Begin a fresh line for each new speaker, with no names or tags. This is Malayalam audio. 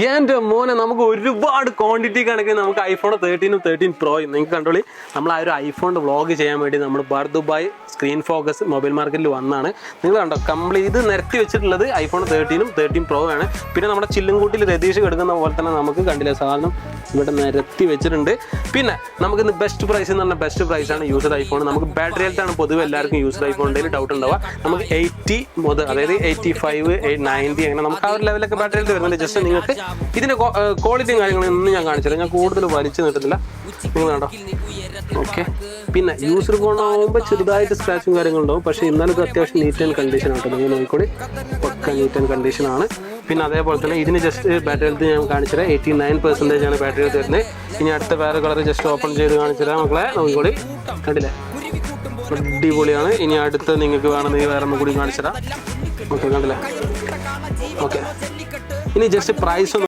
എൻ്റെ മോനെ നമുക്ക് ഒരുപാട് ക്വാണ്ടിറ്റി കണക്കിന് നമുക്ക് ഐഫോൺ 13 പ്രോയും നിങ്ങൾക്ക് കണ്ടോളി. നമ്മൾ ആ ഒരു ഐഫോണിൻ്റെ വ്ളോഗ് ചെയ്യാൻ വേണ്ടി നമ്മൾ ദുബായ് സ്ക്രീൻ ഫോക്കസ് മൊബൈൽ മാർക്കറ്റിൽ വന്നാണ്. നിങ്ങൾ കണ്ടോ കംപ്ലീറ്റ് ഇത് നിരത്തി വെച്ചിട്ടുള്ളത് ഐഫോൺ 13 പ്രോ ആണ്. പിന്നെ നമ്മുടെ ചില്ലുംകൂട്ടിൽ രതീഷ് കിടക്കുന്ന പോലെ തന്നെ നമുക്ക് കണ്ടില്ല സാധനം ഇവിടെ നിരത്തി വെച്ചിട്ടുണ്ട്. പിന്നെ നമുക്ക് ഇന്ന് ബെസ്റ്റ് പ്രൈസ് എന്ന് പറഞ്ഞാൽ ബെസ്റ്റ് പ്രൈസാണ് യൂസ്ഡ് ഐഫോൺ. നമുക്ക് ബാറ്ററി ഹെൽത്ത് ആണ് പൊതുവെ എല്ലാവർക്കും യൂസ്ഡ് ഐഫോണിൻ്റെ ഡൗട്ട് ഉണ്ടാവുക. നമുക്ക് 80 മുതൽ അതായത് 85, 90 അങ്ങനെ നമുക്ക് ആ ഒരു ലെവലൊക്കെ ബാറ്ററി ഹെൽത്ത് വരുന്നുണ്ട്. ജസ്റ്റ് നിങ്ങൾക്ക് ഇതിൻ്റെ ക്വാളിറ്റിയും കാര്യങ്ങളൊന്നും ഞാൻ കാണിച്ചില്ല, ഞാൻ കൂടുതൽ വലിച്ചു നീട്ടുന്നില്ല. നിങ്ങൾ കണ്ടോ ഓക്കെ. പിന്നെ യൂസ്ഡ് ഫോൺ ആകുമ്പോൾ ചെറുതായിട്ട് സ്ക്രാച്ചും കാര്യങ്ങളുണ്ടാവും, പക്ഷേ എന്നാലും ഇത് അത്യാവശ്യം നീറ്റ് ആൻഡ് കണ്ടീഷൻ ആട്ടോ. നിങ്ങൾ നോക്കിക്കോളി, പക്ക നീറ്റ് ആൻഡ് കണ്ടീഷനാണ്. പിന്നെ അതേപോലെ തന്നെ ഇതിന് ജസ്റ്റ് ബാറ്ററി ഹെൽത്ത് ഞാൻ കാണിച്ചുതരാം. 89% ആണ് ബാറ്ററി ഹെൽത്ത് വരുന്നത്. ഇനി അടുത്ത വേറെ കളർ ജസ്റ്റ് ഓപ്പൺ ചെയ്ത് കാണിച്ചുതരാം മക്കളെ. നോക്കിക്കോളി, കണ്ടില്ലേ അടിപൊളിയാണ്. ഇനി അടുത്ത് നിങ്ങൾക്ക് വേണമെങ്കിൽ വേറെ ഒന്നും കൂടി കാണിച്ചുതരാം. ഓക്കെ കണ്ടില്ലേ ഓക്കെ. ഇനി ജസ്റ്റ് പ്രൈസ്